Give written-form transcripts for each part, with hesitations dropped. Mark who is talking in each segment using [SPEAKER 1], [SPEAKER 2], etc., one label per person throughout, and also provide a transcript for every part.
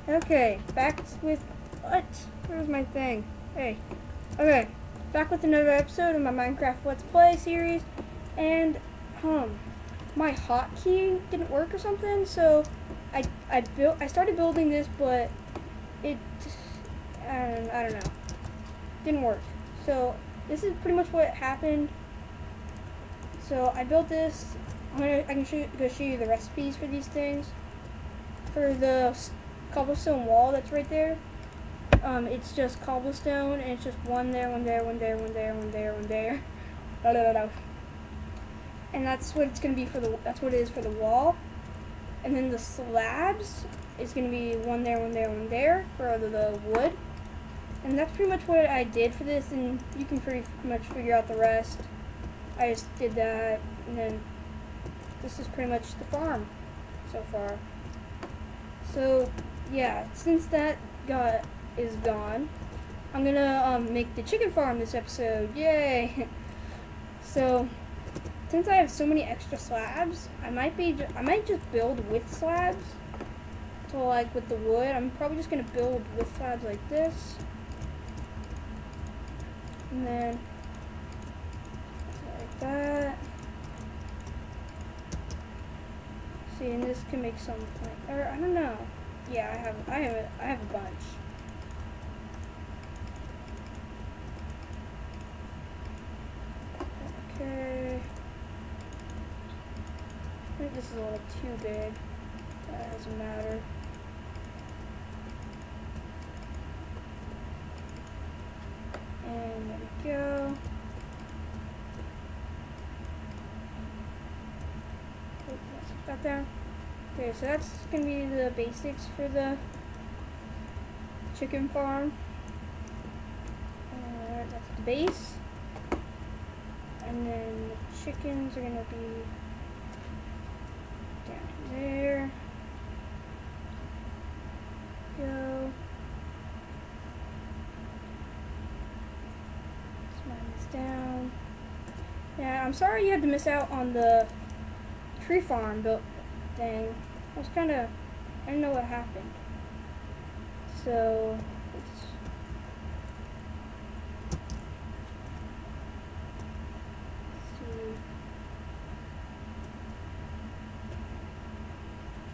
[SPEAKER 1] Okay, back with what? Where's my thing? Hey. Okay, back with another episode of my Minecraft Let's Play series, and my hotkey didn't work or something, so I started building this, but it I don't know, didn't work. So this is pretty much what happened. So I built this. I can go show you the recipes for these things. For the cobblestone wall that's right there. It's just cobblestone, and it's just one there, one there, one there, one there, one there, one there. And that's what it's gonna be for the. That's what it is for the wall. And then the slabs is gonna be one there, one there, one there for the wood. And that's pretty much what I did for this, and you can pretty much figure out the rest. I just did that, and then this is pretty much the farm so far. So yeah, since that is gone, I'm gonna make the chicken farm this episode. Yay! So since I have so many extra slabs, I might just build with slabs. So like with the wood, I'm probably just gonna build with slabs like this, and then like that. See, and this can make some or I don't know. Yeah, I have a bunch. Okay. I think this is a little too big. That doesn't matter. And there we go. Oh, let's put that down. Okay, so that's gonna be the basics for the chicken farm. That's the base. And then the chickens are gonna be down there. Go. Slide this down. Yeah, I'm sorry you had to miss out on the tree farm built thing. I was I didn't know what happened. So let's see.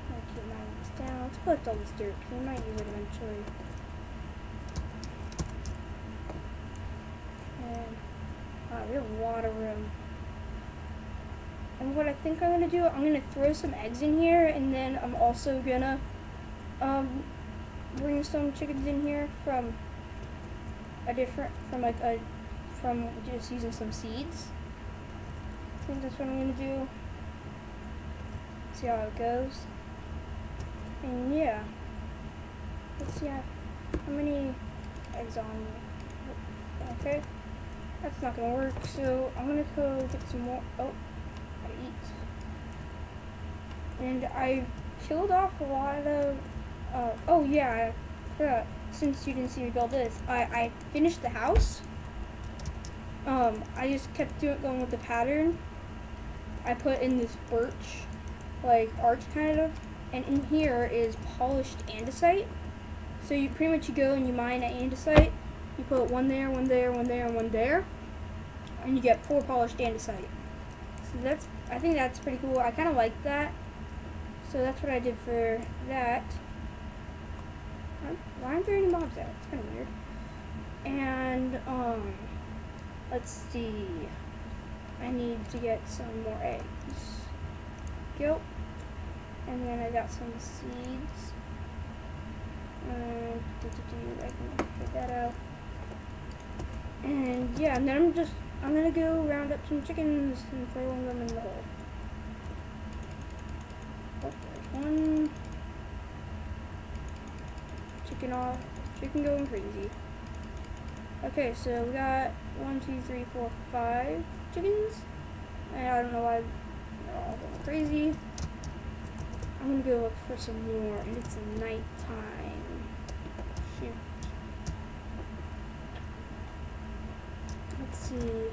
[SPEAKER 1] I'll keep mining this down. Let's collect all this dirt because we might use it eventually. And we have a lot of room. And what I think I'm gonna do, I'm gonna throw some eggs in here, and then I'm also gonna bring some chickens in here from just using some seeds. I think that's what I'm gonna do. See how it goes. And yeah, let's see how many eggs on me. Okay, that's not gonna work. So I'm gonna go get some more. Oh. Eat. And I killed off a lot of oh yeah, I forgot, since you didn't see me build this, I finished the house. I just kept going with the pattern. I put in this birch like arch kind of, and in here is polished andesite. So you pretty much go and you mine at andesite, you put one there, one there, one there, and one there, and you get 4 polished andesite. So I think that's pretty cool. I kind of like that. So that's what I did for that. Why aren't there any mobs out? It's kind of weird. And, let's see. I need to get some more eggs. Go. And then I got some seeds. I can figure that out. And yeah, and then I'm gonna go round up some chickens and throw them in the hole. Oh, there's one. Chicken going crazy. Okay, so we got 1, 2, 3, 4, 5 chickens. And I don't know why they're all going crazy. I'm gonna go look for some more, and it's nighttime. Shoot. Let's see.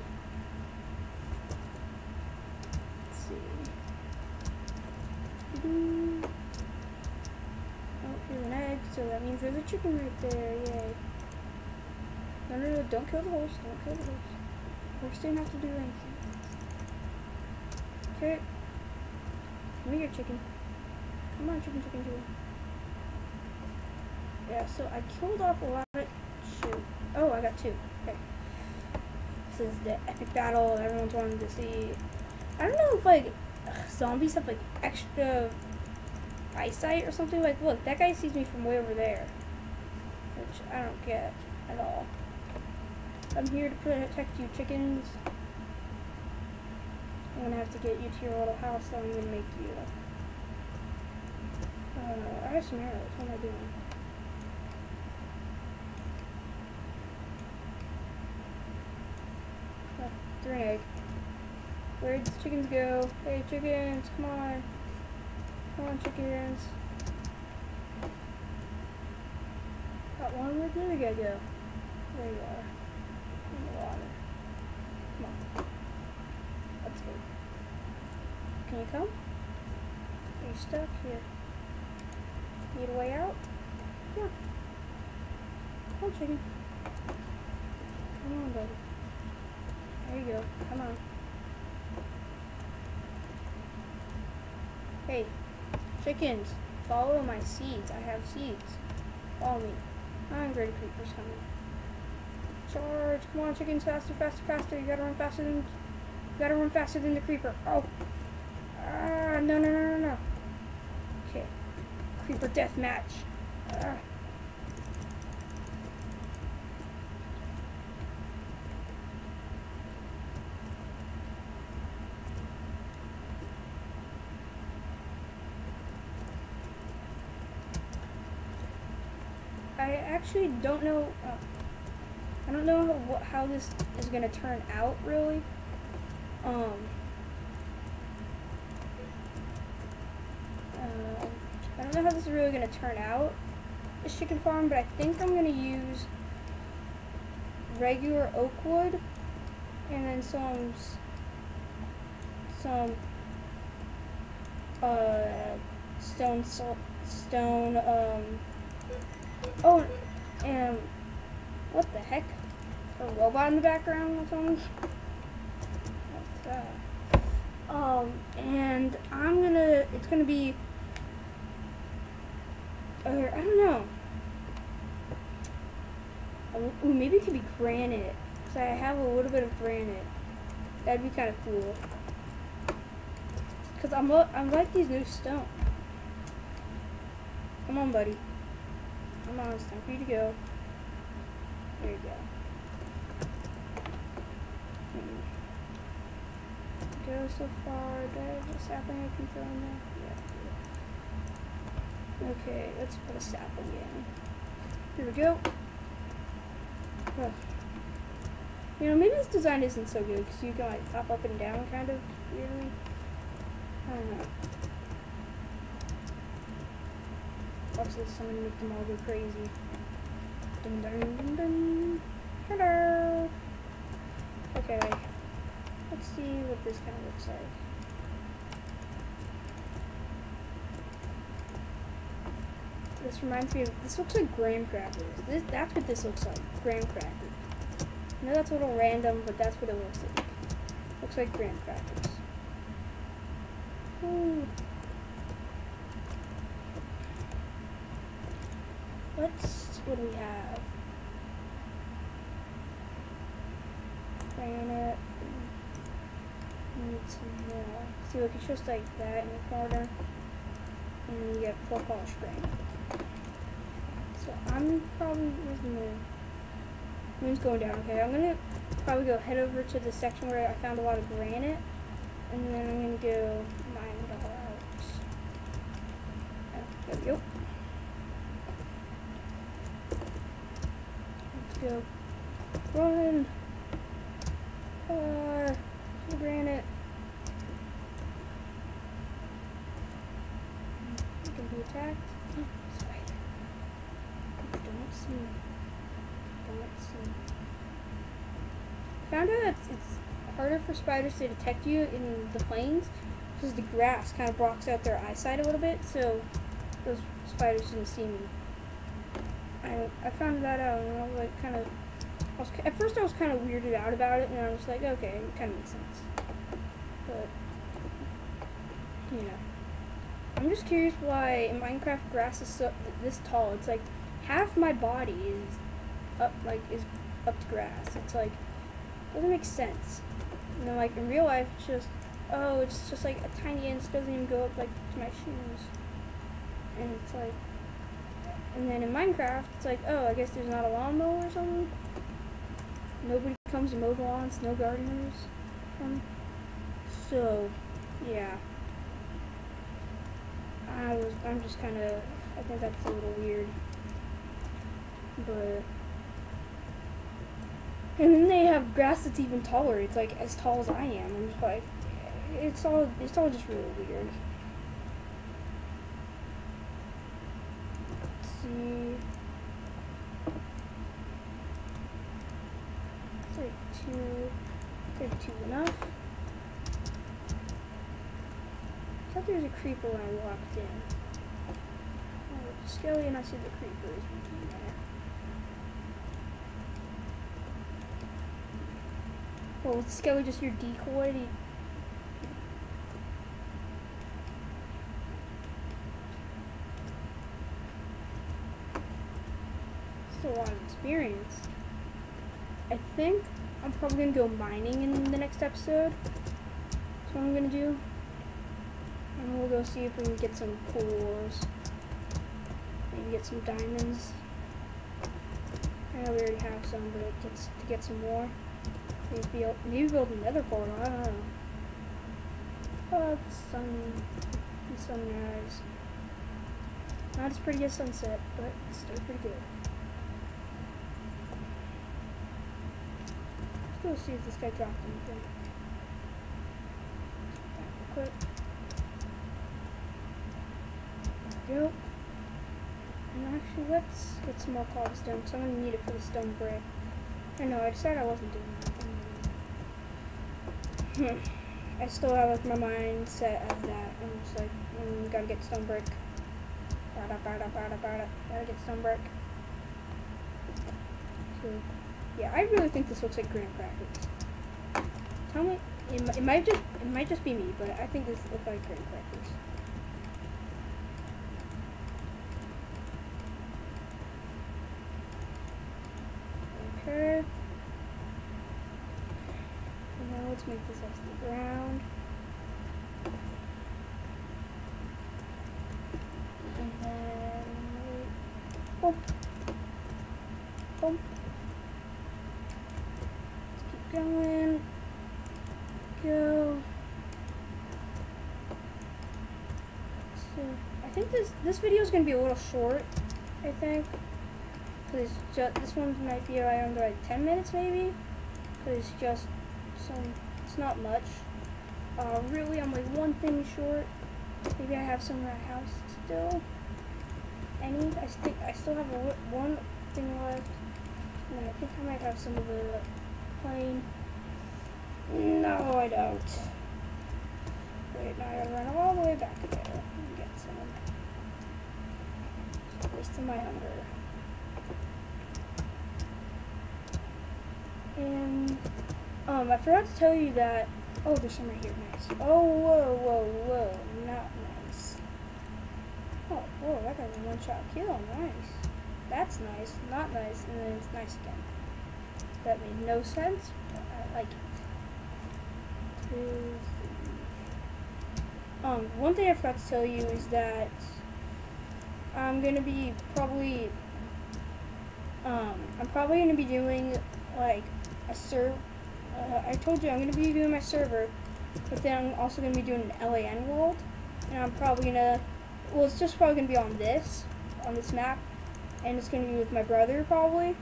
[SPEAKER 1] Oh, here an egg, so that means there's a chicken right there. Yay. No, no, no, don't kill the horse. Don't kill the horse. Horse didn't have to do anything. Okay. Come here, chicken. Come on, chicken, chicken, chicken. Yeah, so I killed off a lot of... Shoot. Oh, I got 2. Okay. This is the epic battle everyone's wanted to see. I don't know if, like, zombies have, like, extra eyesight or something. Like, look, that guy sees me from way over there. Which I don't get at all. I'm here to protect you, chickens. I'm gonna have to get you to your little house, so I'm gonna make you. I have some arrows. What am I doing? Oh, threw an egg. Where'd the chickens go? Hey, chickens, come on. Come on, chickens. Got one. Where'd the other guy go? There you are. In the water. Come on. Let's go. Can you come? Are you stuck? Here. Need a way out? Yeah. Come on, chicken. Come on, buddy. There you go. Come on. Hey, chickens, follow my seeds. I have seeds. Follow me. I'm Grady Creeper's coming. Charge! Come on, chickens, faster, faster, faster. You gotta run faster than the creeper. Oh. Ah, no, no, no, no, no. Okay. Creeper death match. I actually don't know. I don't know how this is gonna turn out really. I don't know how this is really gonna turn out, this chicken farm, but I think I'm gonna use regular oak wood and then some stone oh, and what the heck? A robot in the background or something? What's that? And it's gonna be, I don't know. Ooh, maybe it could be granite, because I have a little bit of granite. That'd be kind of cool. Because I like these new stone. Come on, buddy. Come on, it's time for you to go. There you go. Go so far. Do I have a sapling I can throw in there? Yeah. Okay, let's put a sapling in. Here we go. Oh. You know, maybe this design isn't so good because you can like hop up and down kind of weirdly. I don't know. Watch this, I'm gonna make them all go crazy. Dun dun dun dun. Hello. Okay. Let's see what this kind of looks like. This reminds me of, this looks like graham crackers. That's what this looks like, graham crackers. I know that's a little random, but that's what it looks like. Looks like graham crackers. Ooh. What do we have? Granite. Need some more. See, look, it's just like that in the corner. And then you get full polished granite. So I'm probably, where's the moon? Moon's going down. Okay, I'm gonna probably go head over to the section where I found a lot of granite. And then I'm gonna go mine it all out. Oh, there we go. Let's go. Run! Some granite. You can be attacked. Oh, spider. Don't see me. Don't see me. Found out it's harder for spiders to detect you in the plains because the grass kind of blocks out their eyesight a little bit, so those spiders didn't see me. I found that out, and I was like at first I was kind of weirded out about it, and I was like, okay, it kind of makes sense. But yeah, I'm just curious why in Minecraft grass is this tall. It's like half my body is up to grass. It's like doesn't make sense. And then like in real life, it's just like a tiny inch, doesn't even go up like to my shoes. And it's like, and then in Minecraft, it's like, oh, I guess there's not a lawnmower or something. Nobody comes to mow the lawns, no gardeners come. So, yeah. I'm just kind of, I think that's a little weird. But, and then they have grass that's even taller. It's like as tall as I am. I'm just like, it's all just really weird. Let's see. It's like two enough. I thought there was a creeper when I walked in. Oh, Skelly and I see the creepers in there. Well, was Skelly just your decoy? It's a lot of experience. I think I'm probably going to go mining in the next episode. That's what I'm going to do. And we'll go see if we can get some cool ores. Maybe get some diamonds. I know we already have some, but to get some more. Maybe build another portal, I don't know. Oh, the sunrise. Not as pretty as sunset, but still pretty good. Let's go see if this guy dropped anything. Quick. There we go. And actually, let's get some more cobblestone, because I'm going to need it for the stone brick. I know, I decided I wasn't doing that. I still have like my mindset of that. I'm just like, gotta get stone brick. Gotta get stone brick. So, yeah, I really think this looks like graham crackers. Tell me, it might just be me, but I think this looks like graham crackers. Okay. And now let's make this as the ground. And then boom. Boom. Let's keep going. Go. So I think this video is gonna be a little short, I think. Because this one might be around like 10 minutes maybe. Because it's not much. Really, I'm like one thing short. Maybe I have some in my house still. I still have one thing left. And I think I might have some of the plane. No, I don't. Wait, now I gotta run all the way back there and get some. Just wasting my hunger. And I forgot to tell you that. Oh, there's some right here. Nice. Oh, whoa, not nice. Oh, whoa, that got a one-shot kill. Nice. That's nice. Not nice, and then it's nice again. That made no sense, but I like it. One thing I forgot to tell you is that I'm gonna be probably doing like a server. I told you I'm going to be doing my server, but then I'm also going to be doing an LAN world, and I'm probably going to, well, it's just probably going to be on this map, and it's going to be with my brother probably.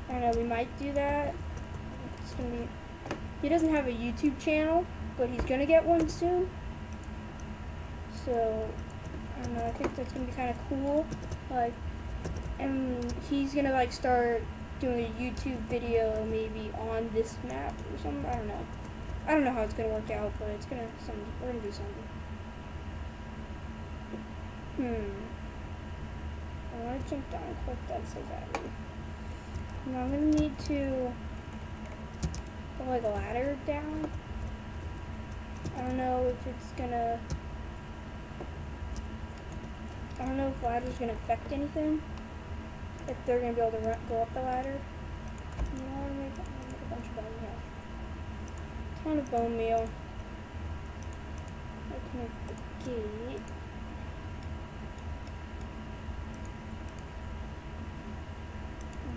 [SPEAKER 1] I know we might do that. It's going to be, he doesn't have a YouTube channel, but he's going to get one soon. So, I don't know, I think that's going to be kind of cool. Like, and he's going to like start doing a YouTube video maybe on this map or something. I don't know how it's gonna work out, but we're gonna do something. I jumped down quick, that's so bad. Now I'm gonna need to go like a ladder down. I don't know if it's gonna. I don't know if ladder's gonna affect anything. If they're gonna be able to go up the ladder. You know, I'm gonna make a bunch of bone meal. Ton of bone meal. I can make the gate.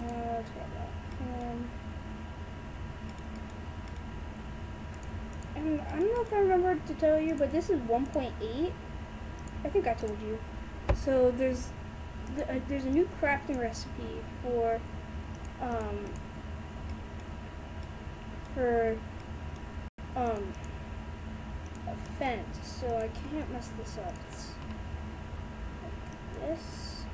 [SPEAKER 1] Let's grab that. And I don't know if I remember to tell you, but this is 1.8. I think I told you. So there's a new crafting recipe for a fence. So I can't mess this up. It's like this.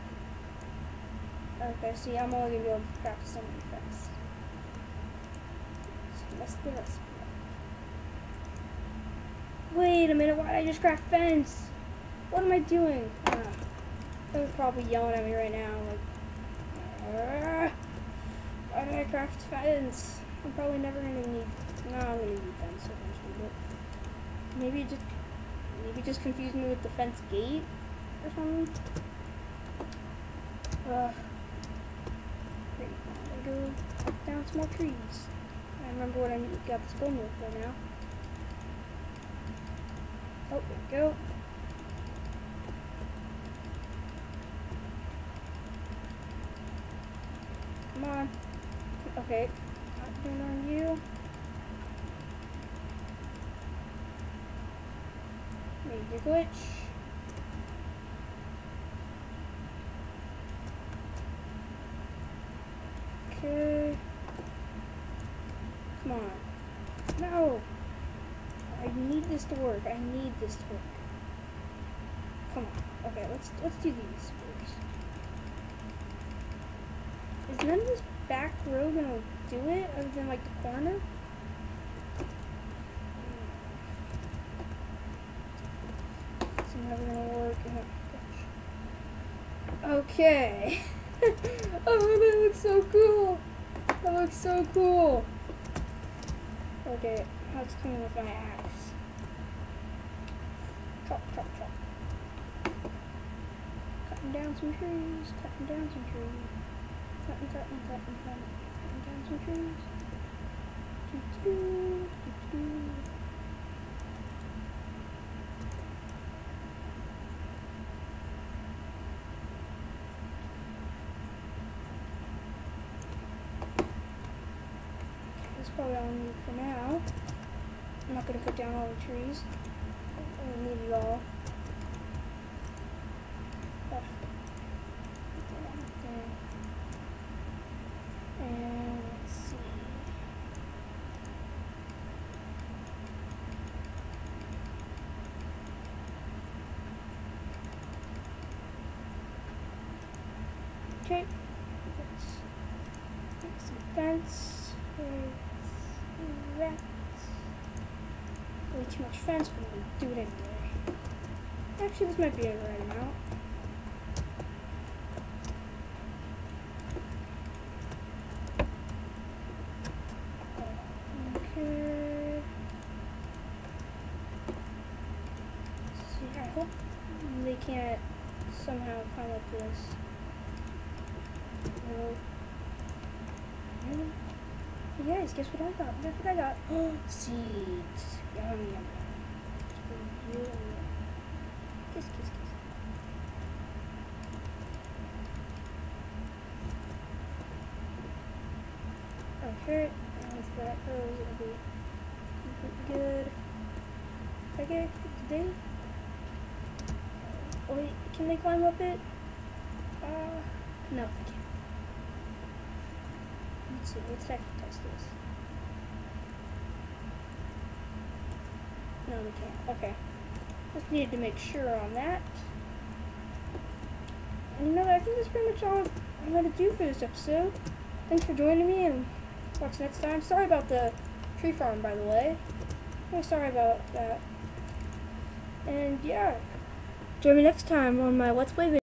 [SPEAKER 1] Okay, see, I'm only gonna be able to craft so many fence. So that's the recipe. Wait a minute, why did I just craft fence? What am I doing? They're probably yelling at me right now, like, why did I craft fence? I'm probably never gonna need, no, I'm gonna need fence eventually, but maybe just confuse me with the fence gate or something. Great, I'm gonna go cut down some more trees. I remember what I got this bone meal for now. Oh, there we go. Come on. Okay. Not doing on you. Major glitch. Okay. Come on. No! I need this to work. I need this to work. Come on. Okay, let's do these first. Is none of this back row gonna do it other than like the corner? It's never gonna work. Okay. Oh, that looks so cool. That looks so cool. Okay, now it's coming with my axe. Chop, chop, chop. Cutting down some trees. Cutting down some trees. Cutting down some trees. That's probably all I need for now. I'm not going to cut down all the trees. I need you all. And let's see. Okay. Let's make some fence. With that. Way too much fence, but we'll do it anyway. Actually, this might be the right amount. Okay. Let's see, I hope they can't somehow climb up this. No. Really? Hey guys, guess what I got? Guess what I got? Oh, seeds. Yum, yum, yum. Kiss, kiss, kiss. Okay, once that goes, it'll be good. Okay, today. Oh wait, can they climb up it? No, they can't. Let's see, let's actually test this. No, they can't. Okay. Just needed to make sure on that. And you know, I think that's pretty much all I'm going to do for this episode. Thanks for joining me, and watch next time. Sorry about the tree farm, by the way. I'm sorry about that. And yeah, join me next time on my Let's Play video.